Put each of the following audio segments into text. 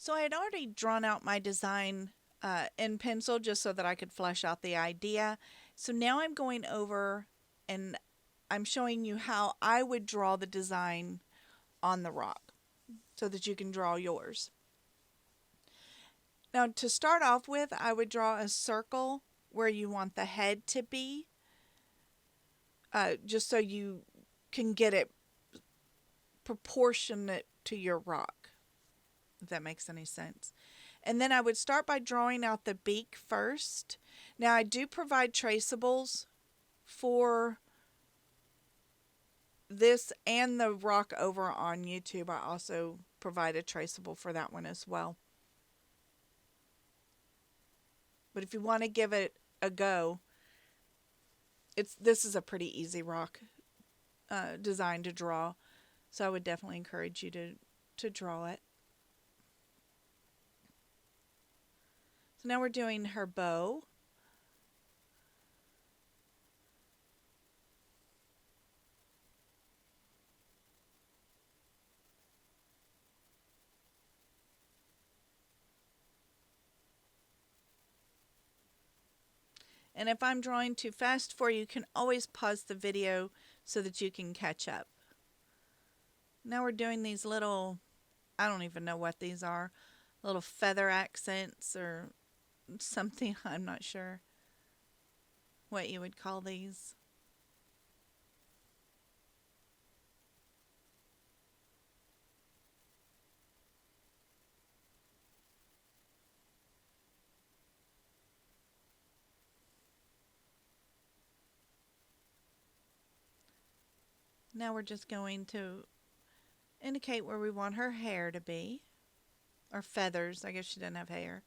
So I had already drawn out my design in pencil just so that I could flesh out the idea. So now I'm going over and I'm showing you how I would draw the design on the rock so that you can draw yours. Now to start off with, I would draw a circle where you want the head to be, just so you can get it proportionate to your rock, if that makes any sense. And then I would start by drawing out the beak first. Now I do provide traceables for this and the rock over on YouTube. I also provide a traceable for that one as well. But if you want to give it a go, this is a pretty easy rock design to draw. So I would definitely encourage you to draw it. So now we're doing her bow. And if I'm drawing too fast for you, you can always pause the video so that you can catch up. Now we're doing these little, I don't even know what these are, little feather accents or something. I'm not sure what you would call these. Now we're just going to indicate where we want her hair to be, or feathers. I guess she doesn't have hair.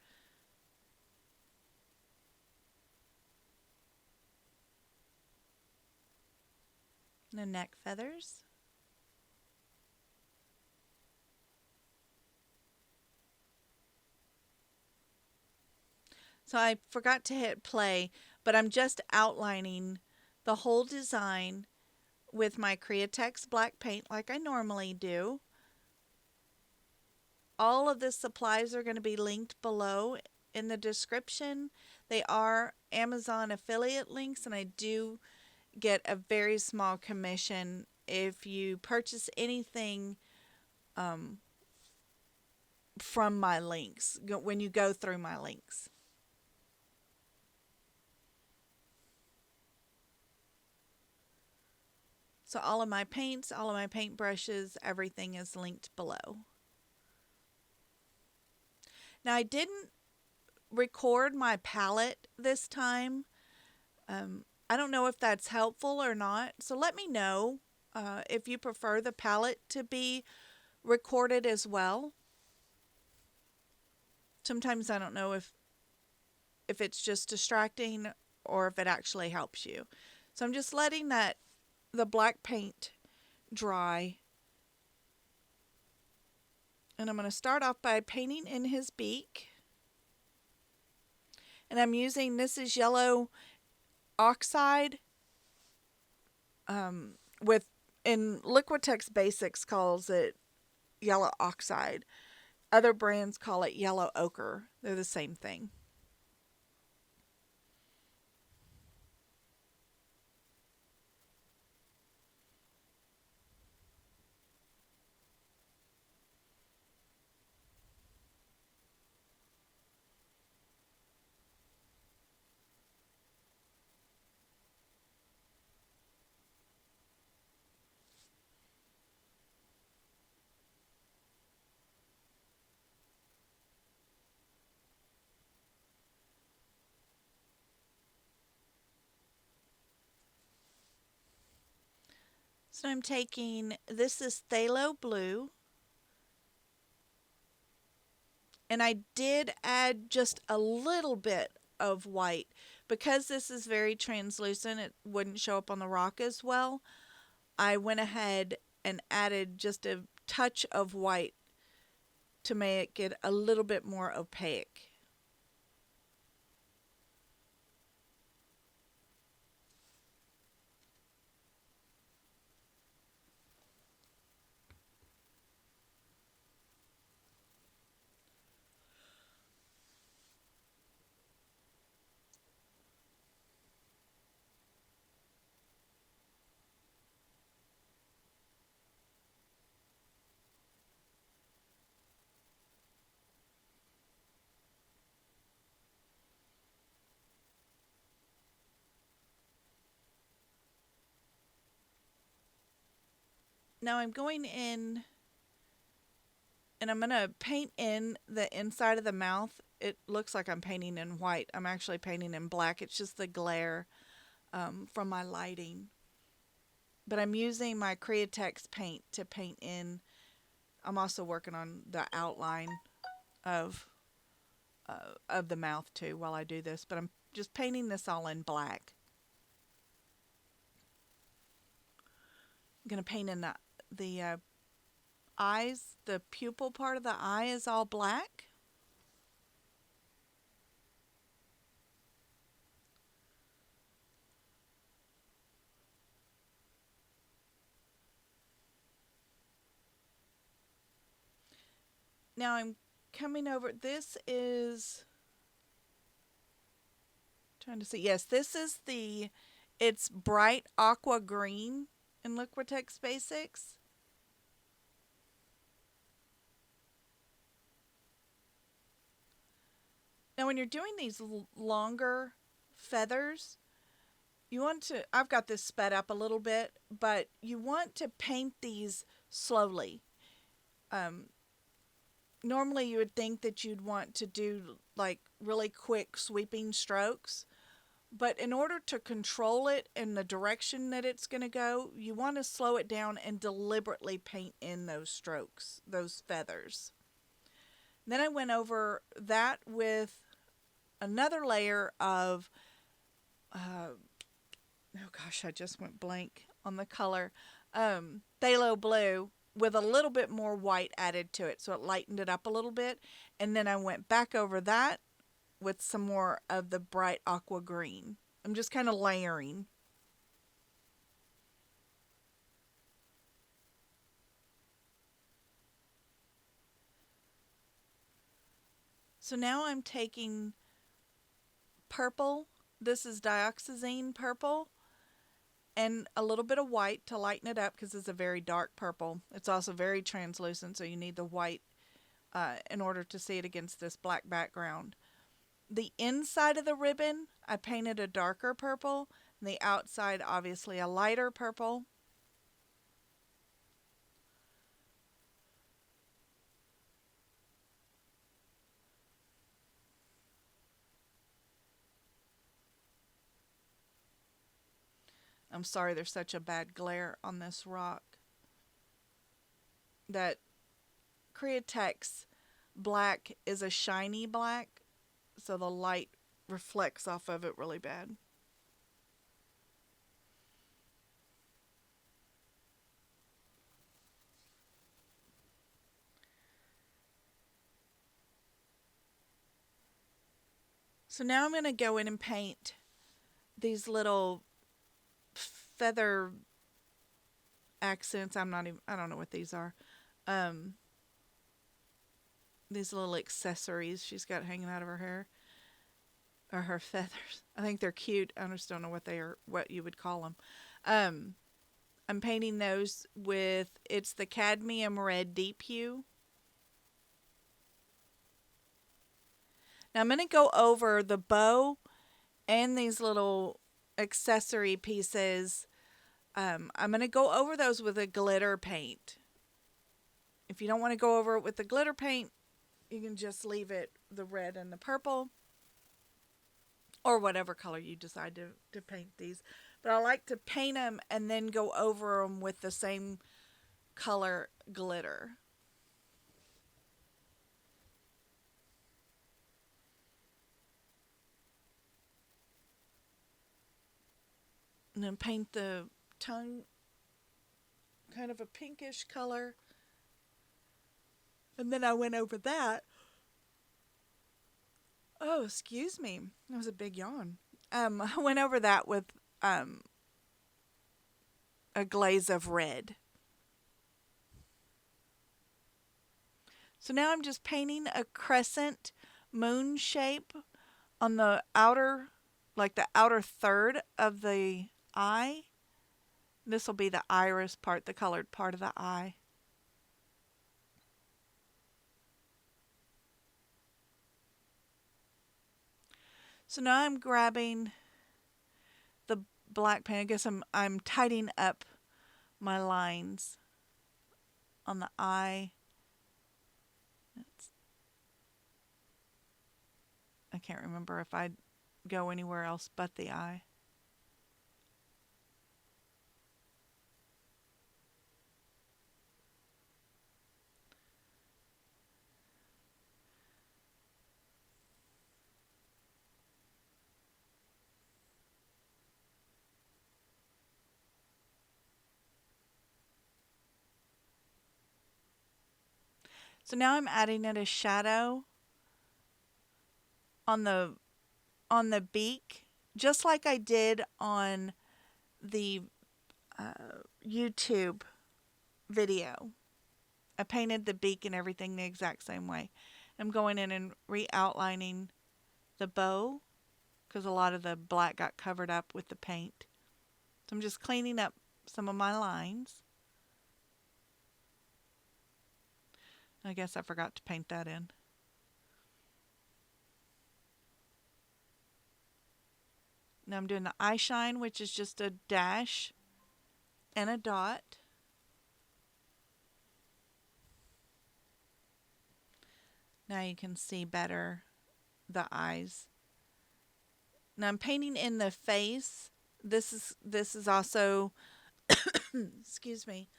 The neck feathers. So I forgot to hit play, but I'm just outlining the whole design with my Liquitex black paint like I normally do. All of the supplies are going to be linked below in the description. They are Amazon affiliate links, and I do get a very small commission if you purchase anything from my links, when you go through my links. So all of my paints, all of my paint brushes, everything is linked below. Now I didn't record my palette this time. I don't know if that's helpful or not. So let me know if you prefer the palette to be recorded as well. Sometimes I don't know if it's just distracting or if it actually helps you. So I'm just letting the black paint dry. And I'm going to start off by painting in his beak. And I'm using, this is yellow oxide with, in Liquitex Basics calls it yellow oxide. Other brands call it yellow ochre. They're the same thing. So I'm taking, this is phthalo blue, and I did add just a little bit of white. Because this is very translucent, it wouldn't show up on the rock as well. I went ahead and added just a touch of white to make it a little bit more opaque. Now I'm going in and I'm going to paint in the inside of the mouth. It looks like I'm painting in white. I'm actually painting in black. It's just the glare from my lighting. But I'm using my Liquitex paint to paint in. I'm also working on the outline of the mouth too while I do this. But I'm just painting this all in black. I'm going to paint in the eyes. The pupil part of the eye is all black. Now I'm coming over. This is trying to see. Yes, this is it's bright aqua green in Liquitex Basics. Now when you're doing these longer feathers, you want to, I've got this sped up a little bit, but you want to paint these slowly. Um, Normally you would think that you'd want to do like really quick sweeping strokes, but in order to control it in the direction that it's going to go, you want to slow it down and deliberately paint in those strokes, those feathers. Then I went over that with another layer of, oh gosh, I just went blank on the color, phthalo blue with a little bit more white added to it. So it lightened it up a little bit. And then I went back over that with some more of the bright aqua green. I'm just kind of layering. So now I'm taking purple. This is dioxazine purple. And a little bit of white to lighten it up because it's a very dark purple. It's also very translucent, so you need the white in order to see it against this black background. The inside of the ribbon, I painted a darker purple. And the outside, obviously, a lighter purple. I'm sorry there's such a bad glare on this rock. That Liquitex black is a shiny black, so the light reflects off of it really bad. So now I'm going to go in and paint these little feather accents. I don't know what these are. Um, these little accessories she's got hanging out of her hair or her feathers. I think they're cute. I just don't know what they are, what you would call them. I'm painting those with, it's the cadmium red deep hue. Now I'm going to go over the bow and these little accessory pieces. I'm going to go over those with a glitter paint. If you don't want to go over it with the glitter paint, you can just leave it the red and the purple or whatever color you decide to paint these. But I like to paint them and then go over them with the same color glitter. And then paint the tongue kind of a pinkish color. And then I went over that. Oh, excuse me. That was a big yawn. I went over that with a glaze of red. So now I'm just painting a crescent moon shape on the outer, like the outer third of the eye. This will be the iris part, the colored part of the eye. So now I'm grabbing the black paint. I guess I'm tidying up my lines. on the eye. I can't remember if I'd go anywhere else but the eye. So now I'm adding in a shadow on the beak, just like I did on the YouTube video. I painted the beak and everything the exact same way. I'm going in and re-outlining the bow because a lot of the black got covered up with the paint. So I'm just cleaning up some of my lines. I guess I forgot to paint that in. Now I'm doing the eye shine, which is just a dash and a dot. Now you can see better the eyes. Now I'm painting in the face. This is also excuse me.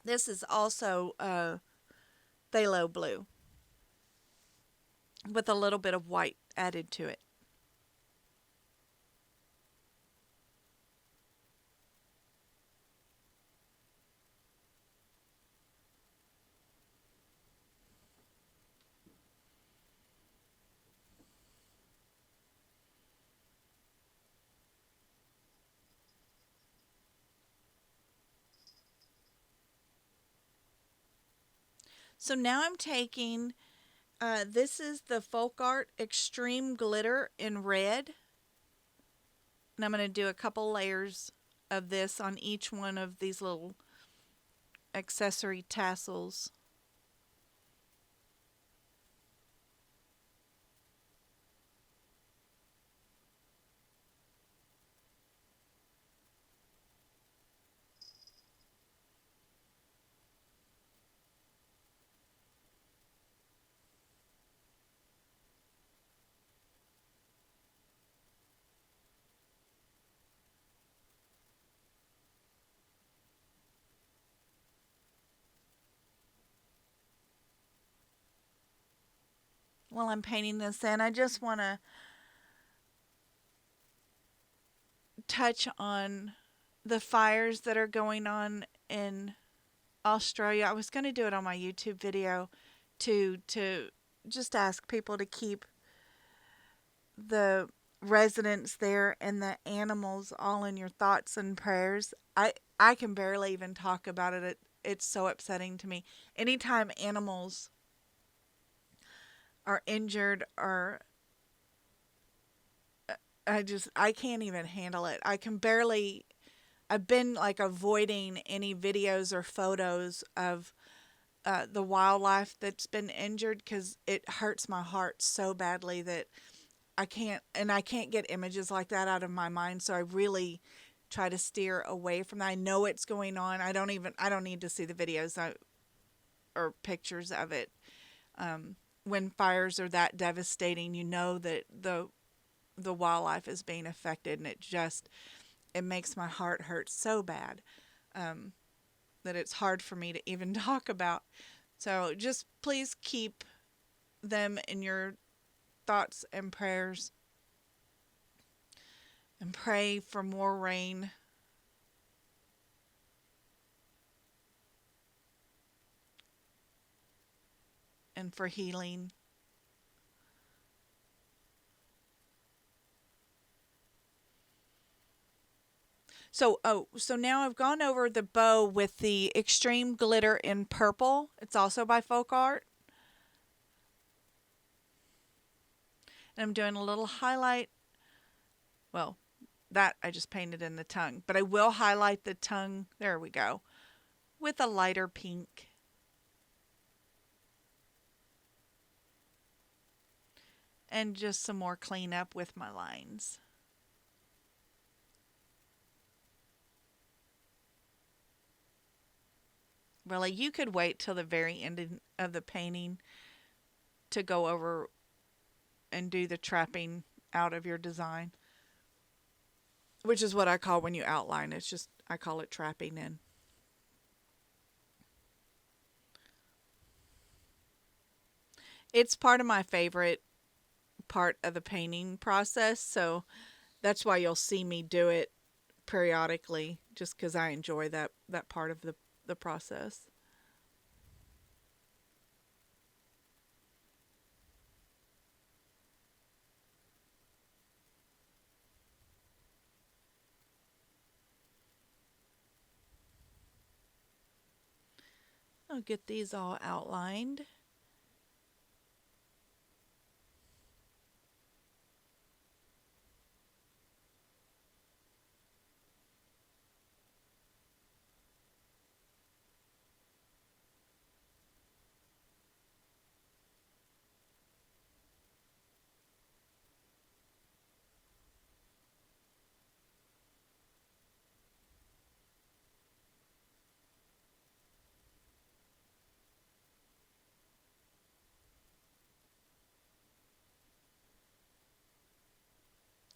This is also phthalo blue with a little bit of white added to it. So now I'm taking, this is the Folk Art Extreme Glitter in red. And I'm going to do a couple layers of this on each one of these little accessory tassels. While I'm painting this in, I just want to touch on the fires that are going on in Australia. I was going to do it on my YouTube video to just ask people to keep the residents there and the animals all in your thoughts and prayers. I can barely even talk about it. It's so upsetting to me. Anytime animals are injured or I can't even handle it. I've been like avoiding any videos or photos of the wildlife that's been injured because it hurts my heart so badly that I can't get images like that out of my mind. So I really try to steer away from that. I know it's going on. I don't need to see the videos or pictures of it. When fires are that devastating, you know that the wildlife is being affected, and it makes my heart hurt so bad that it's hard for me to even talk about. So just please keep them in your thoughts and prayers, and pray for more rain and for healing. So now I've gone over the bow with the extreme glitter in purple. It's also by Folk Art. And I'm doing a little highlight. Well, that I just painted in the tongue, but I will highlight the tongue. There we go. With a lighter pink. And just some more cleanup with my lines. Really, you could wait till the very end of the painting to go over and do the trapping out of your design, which is what I call when you outline. It's just, I call it trapping in. It's part of my favorite part of the painting process, so that's why you'll see me do it periodically, just because I enjoy that part of the process. I'll get these all outlined.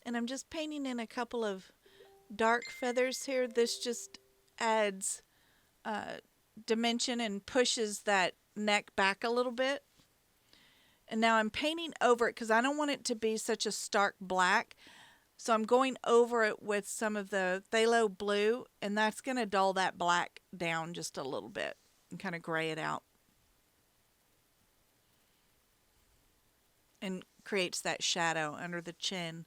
And I'm just painting in a couple of dark feathers here. This just adds uh, dimension and pushes that neck back a little bit. And now I'm painting over it because I don't want it to be such a stark black. So I'm going over it with some of the phthalo blue, and that's going to dull that black down just a little bit and kind of gray it out and creates that shadow under the chin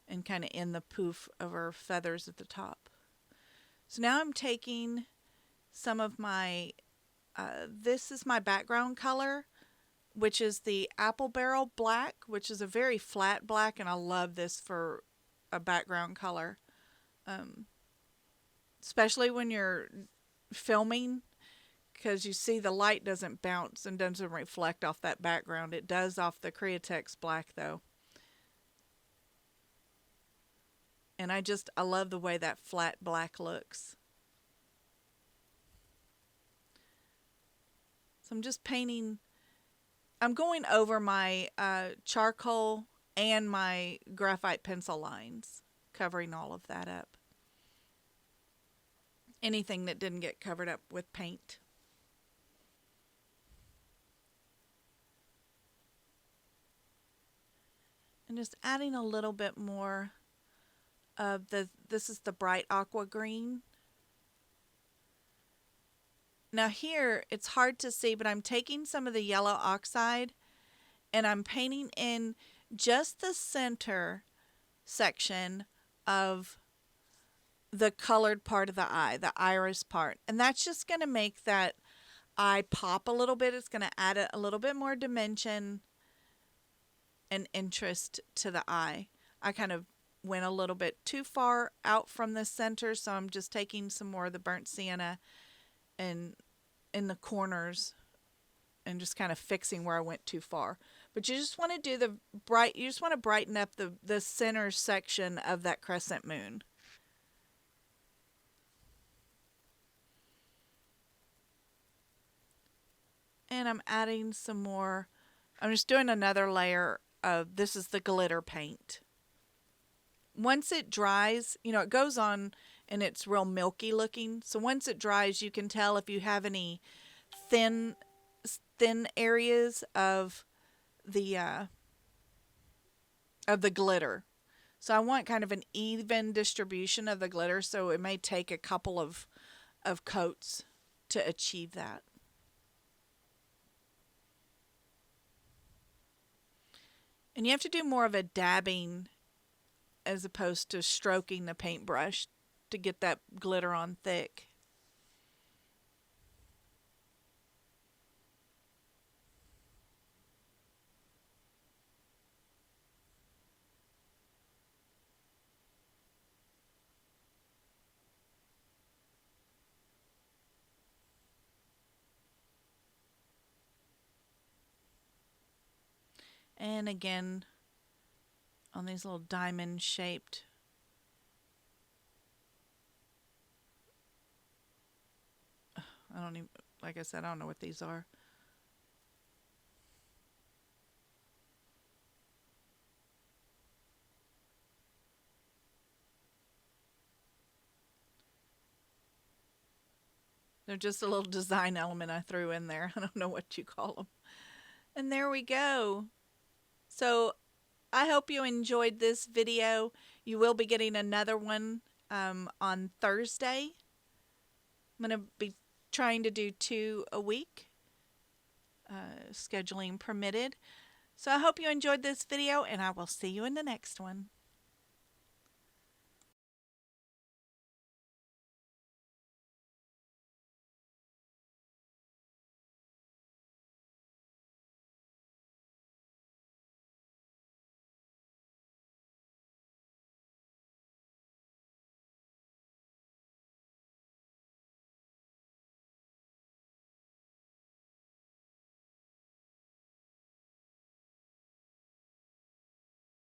and kind of in the poof of her feathers at the top. So now I'm taking some of my, this is my background color, which is the apple barrel black, which is a very flat black, and I love this for a background color. Um, Especially when you're filming, because you see the light doesn't bounce and doesn't reflect off that background. It does off the Liquitex black though. And I love the way that flat black looks. So I'm just painting, I'm going over my charcoal and my graphite pencil lines, covering all of that up. Anything that didn't get covered up with paint. And just adding a little bit more of this is the bright aqua green. Now here, it's hard to see, but I'm taking some of the yellow oxide and I'm painting in just the center section of the colored part of the eye, the iris part. And that's just going to make that eye pop a little bit. It's going to add a little bit more dimension and interest to the eye. I kind of went a little bit too far out from the center, so I'm just taking some more of the burnt sienna and in the corners and just kind of fixing where I went too far. But you just want to do you just want to brighten up the center section of that crescent moon. And I'm adding some more. I'm just doing another layer of, this is the glitter paint. Once it dries, it goes on and it's real milky looking. So once it dries, you can tell if you have any thin areas of the glitter. So I want kind of an even distribution of the glitter, so it may take a couple of coats to achieve that. And you have to do more of a dabbing as opposed to stroking the paintbrush to get that glitter on thick. And again, on these little diamond shaped I don't even, like I said, I don't know what these are. They're just a little design element I threw in there. I don't know what you call them. And there we go. So I hope you enjoyed this video. You will be getting another one on Thursday. I'm going to be trying to do 2 a week, scheduling permitted. So I hope you enjoyed this video, and I will see you in the next one.